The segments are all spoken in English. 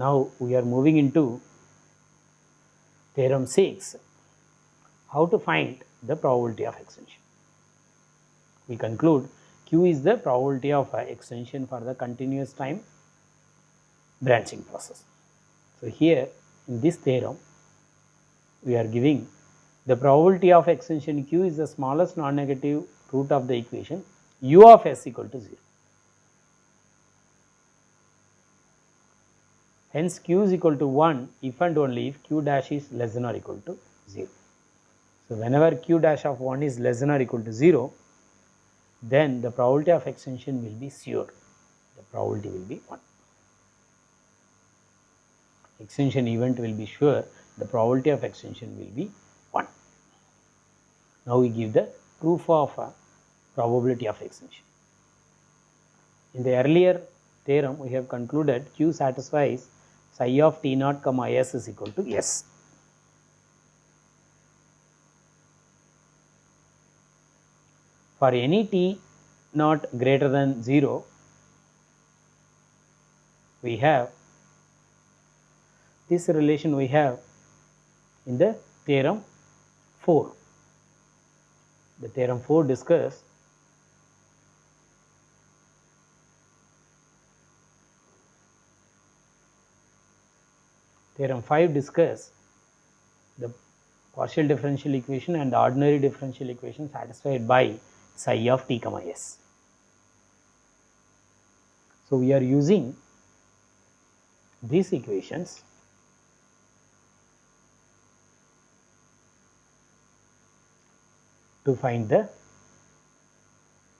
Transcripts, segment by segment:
Now we are moving into theorem 6, how to find the probability of extension. We conclude Q is the probability of extension for the continuous time branching process. So here in this theorem we are giving the probability of extension Q is the smallest non-negative root of the equation U of S equal to 0. Hence Q is equal to 1 if and only if Q dash is less than or equal to 0. So whenever Q dash of 1 is less than or equal to 0, then the probability of extension will be sure, the probability will be 1. Extension event will be sure, the probability of extension will be 1. Now we give the proof of probability of extension. In the earlier theorem we have concluded Q satisfies psi of T naught comma S is equal to S. For any T naught greater than 0, we have this relation we have in the theorem 4. The theorem 4 discuss theorem 5 discuss the partial differential equation and the ordinary differential equation satisfied by psi of T comma S. So we are using these equations to find the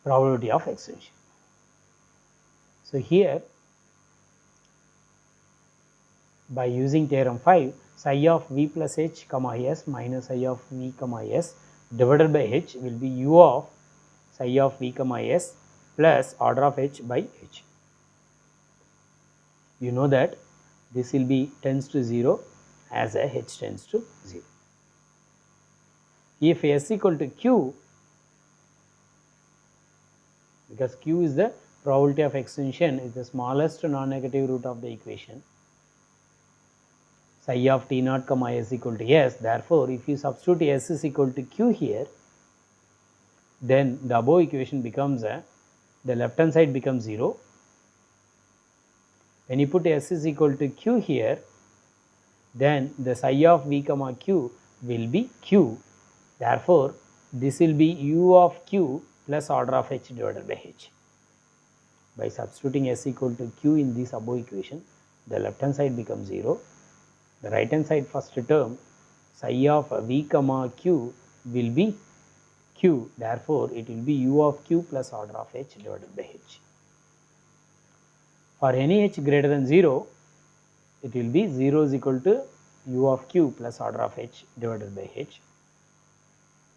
probability of extension. So here by using theorem 5, psi of V plus H comma S minus psi of V comma S divided by H will be U of psi of V comma S plus order of H by H. You know that this will be tends to 0 as a H tends to 0. If S equal to Q, because Q is the probability of extension is the smallest non-negative root of the equation psi of T naught comma S equal to S. Therefore, if you substitute S is equal to Q here, then the above equation becomes the left hand side becomes 0. When you put S is equal to Q here, then the psi of V comma Q will be Q. Therefore, this will be U of Q plus order of H divided by H. By substituting S equal to Q in this above equation, the left hand side becomes 0. The right hand side first term psi of V comma Q will be Q. Therefore, it will be U of Q plus order of H divided by H. For any H greater than 0, it will be 0 is equal to U of Q plus order of H divided by H.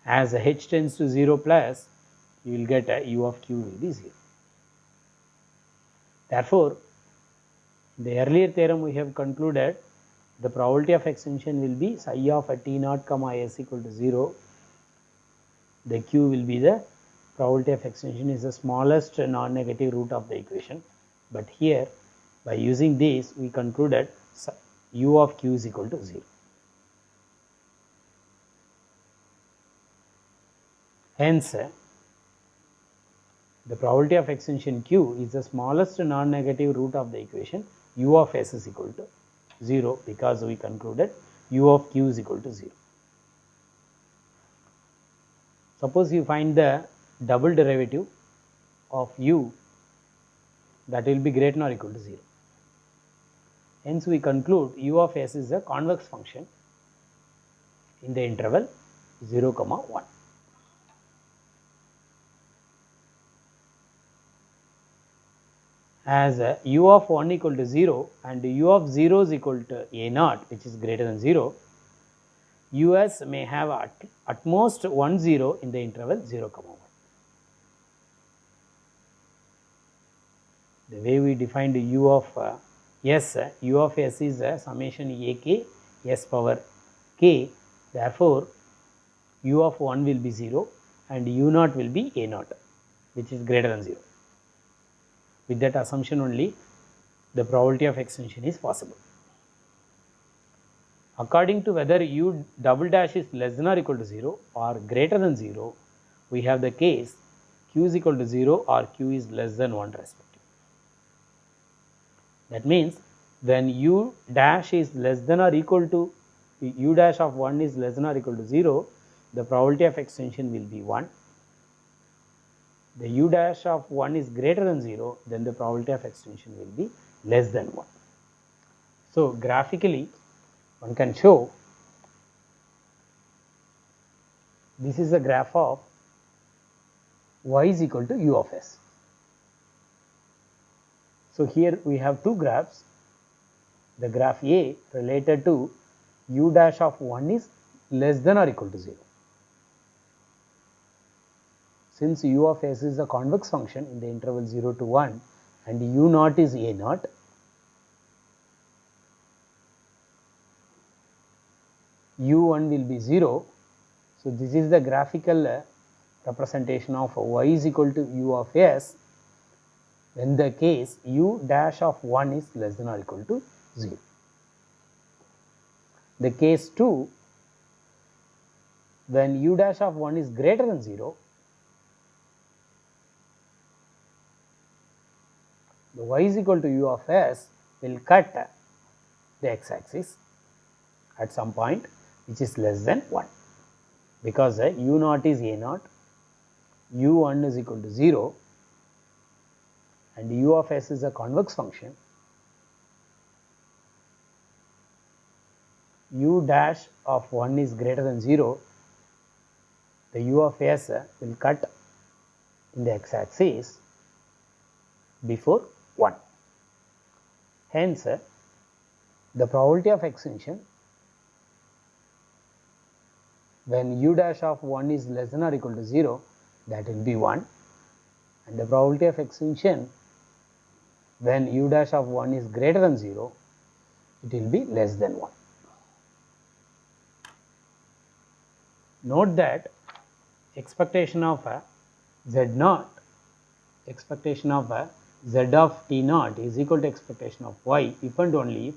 As H tends to 0 plus, you will get a U of Q will be 0. Therefore, in the earlier theorem we have concluded the probability of extension will be psi of T naught comma S equal to 0. The Q will be the probability of extension is the smallest non-negative root of the equation. But here by using this we concluded U of Q is equal to 0. Hence, the probability of extension Q is the smallest non-negative root of the equation U of S is equal to 0 because we concluded U of Q is equal to 0. Suppose you find the double derivative of U, that will be greater than or equal to 0. Hence, we conclude U of S is a convex function in the interval 0, 1. As U of 1 equal to 0 and U of 0 is equal to A naught, which is greater than 0, US may have at most 1 0 in the interval 0, 1. The way we defined U of S, U of S is summation AK S power K. Therefore, U of 1 will be 0 and U naught will be A naught, which is greater than 0. With that assumption only, the probability of extension is possible. According to whether u double dash is less than or equal to 0 or greater than 0, we have the case q is equal to 0 or q is less than 1 respectively. That means when u dash is less than or equal to u dash of 1 is less than or equal to 0, the probability of extension will be 1. The u dash of 1 is greater than 0, then the probability of extension will be less than 1. So, graphically one can show this is a graph of y is equal to u of s. So, here we have two graphs. The graph A related to u dash of 1 is less than or equal to 0. Since u of s is a convex function in the interval 0 to 1 and u naught is a naught, u1 will be 0. So, this is the graphical representation of y is equal to u of s when the case u dash of 1 is less than or equal to 0. The case 2, when u dash of 1 is greater than 0, the y is equal to u of s will cut the x axis at some point which is less than 1, because u naught is a naught, u1 is equal to 0 and u of s is a convex function. U dash of 1 is greater than 0, the u of s will cut in the x axis before 1. Hence, the probability of extension when u dash of 1 is less than or equal to 0, that will be 1, and the probability of extension when u dash of 1 is greater than 0, it will be less than 1. Note that expectation of z naught, expectation of z of t naught is equal to expectation of y if and only if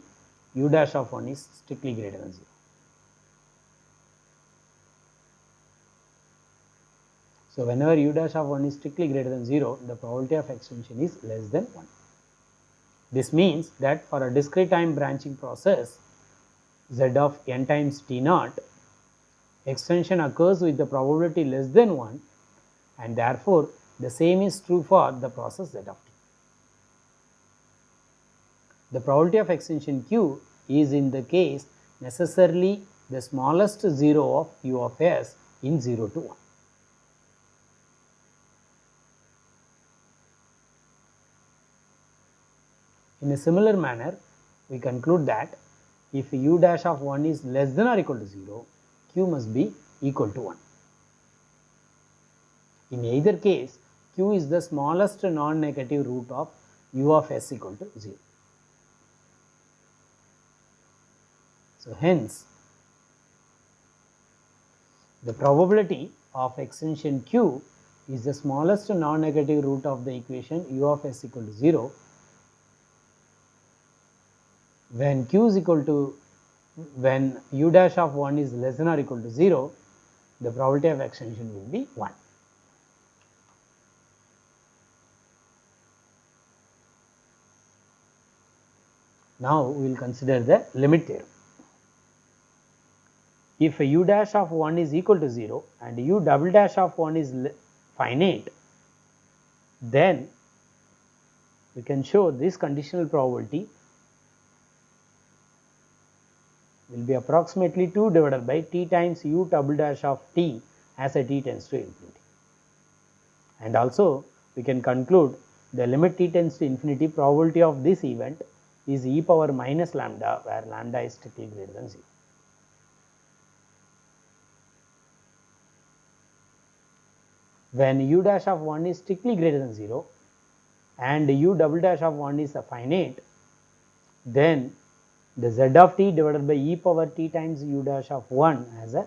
u dash of 1 is strictly greater than 0. So, whenever u dash of 1 is strictly greater than 0, the probability of extension is less than 1. This means that for a discrete time branching process z of n times t naught, extension occurs with the probability less than 1, and therefore, the same is true for the process z of t. The probability of extension q is in the case necessarily the smallest 0 of u of s in 0 to 1. In a similar manner, we conclude that if u dash of 1 is less than or equal to 0, q must be equal to 1. In either case, q is the smallest non-negative root of u of s equal to 0. So, hence, the probability of extension q is the smallest non-negative root of the equation u of s equal to 0 when q is equal to, when u dash of 1 is less than or equal to 0, the probability of extension will be 1. Now, we will consider the limit theorem. If u dash of 1 is equal to 0 and u double dash of 1 is finite, then we can show this conditional probability will be approximately 2 divided by t times u double dash of t as a t tends to infinity. And also we can conclude the limit t tends to infinity probability of this event is e power minus lambda, where lambda is strictly greater than 0. When u dash of 1 is strictly greater than 0 and u double dash of 1 is a finite, then the z of t divided by e power t times u dash of 1 has a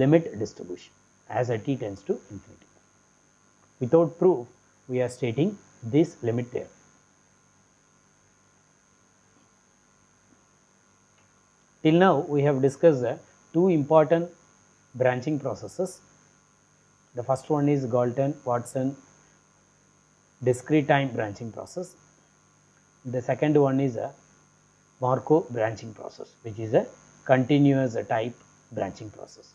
limit distribution as a t tends to infinity. Without proof, we are stating this limit theorem. Till now we have discussed two important branching processes. The first one is Galton-Watson discrete time branching process. The second one is a Markov branching process, which is a continuous type branching process.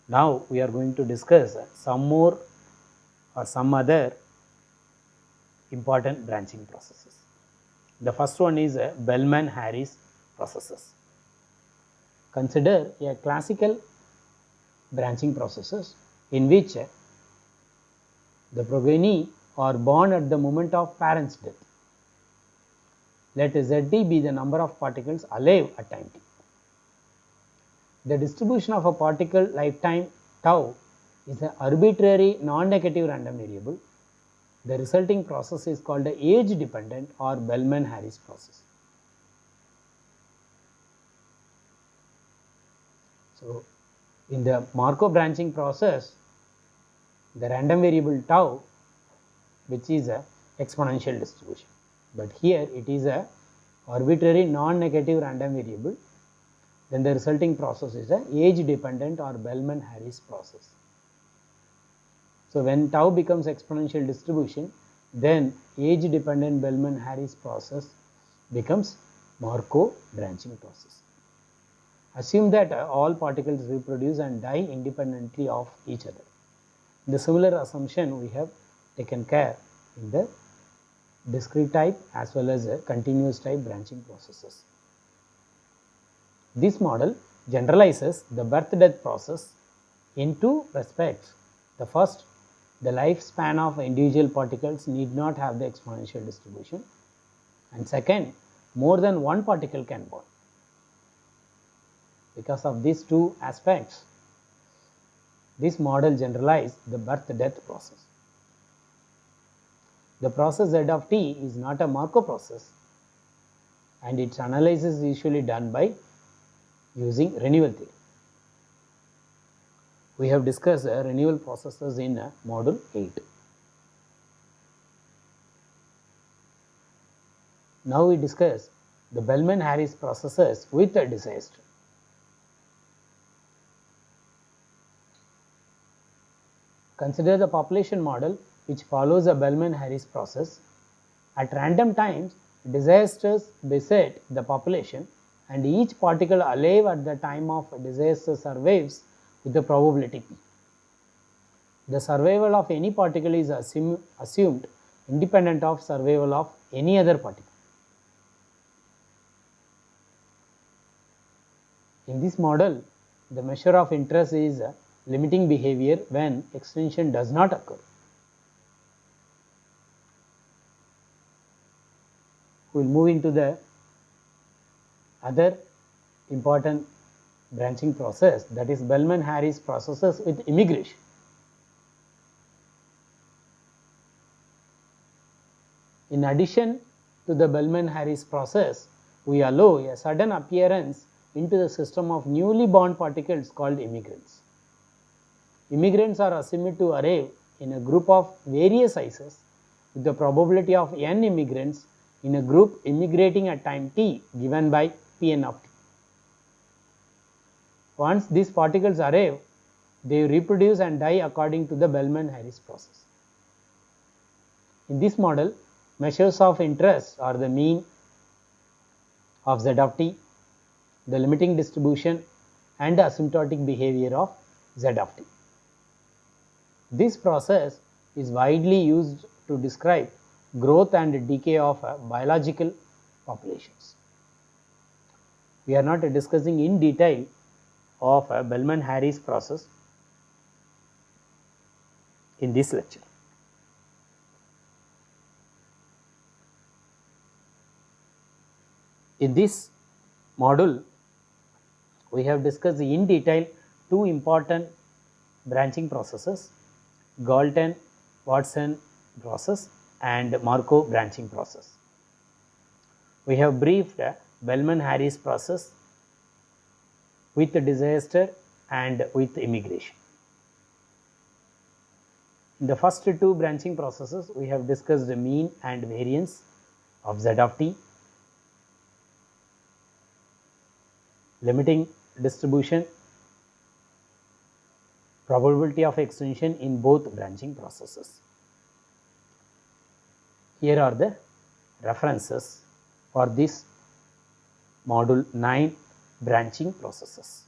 Now we are going to discuss some more or some other important branching processes. The first one is Bellman-Harris processes. Consider a classical branching processes in which the progeny are born at the moment of parent's death. Let Zd be the number of particles alive at time t. The distribution of a particle lifetime tau is an arbitrary non-negative random variable. The resulting process is called the age dependent or Bellman-Harris process. So, in the Markov branching process, the random variable tau, which is a exponential distribution, but here it is a arbitrary non-negative random variable. Then the resulting process is a age dependent or Bellman-Harris process. So, when tau becomes exponential distribution, then age dependent Bellman-Harris process becomes Markov branching process. Assume that all particles reproduce and die independently of each other. The similar assumption we have taken care in the discrete type as well as continuous type branching processes. This model generalizes the birth-death process in two respects. The first, the lifespan of individual particles need not have the exponential distribution, and second, more than one particle can born. Because of these two aspects, this model generalizes the birth-death process. The process Z of t is not a Markov process, and its analysis is usually done by using renewal theory. We have discussed renewal processes in module 8. Now we discuss the Bellman-Harris processes with a disaster. Consider the population model which follows a Bellman-Harris process. At random times, disasters beset the population, and each particle alive at the time of disaster survives with the probability p. The survival of any particle is assumed independent of survival of any other particle. In this model, the measure of interest is limiting behavior when extinction does not occur. We will move into the other important branching process, that is Bellman-Harris processes with immigration. In addition to the Bellman-Harris process, we allow a sudden appearance into the system of newly born particles called immigrants. Immigrants are assumed to arrive in a group of various sizes with the probability of n immigrants in a group immigrating at time t given by Pn of t. Once these particles arrive, they reproduce and die according to the Bellman-Harris process. In this model, measures of interest are the mean of Z of t, the limiting distribution, and the asymptotic behavior of Z of t. This process is widely used to describe growth and decay of biological populations. We are not discussing in detail of a Bellman-Harris process in this lecture. In this module, we have discussed in detail two important branching processes, Galton-Watson process and Markov branching process. We have briefed Bellman-Harris process with disaster and with immigration. In the first two branching processes, we have discussed the mean and variance of Z of t. limiting distribution, probability of extinction in both branching processes. Here are the references for this module 9 branching processes.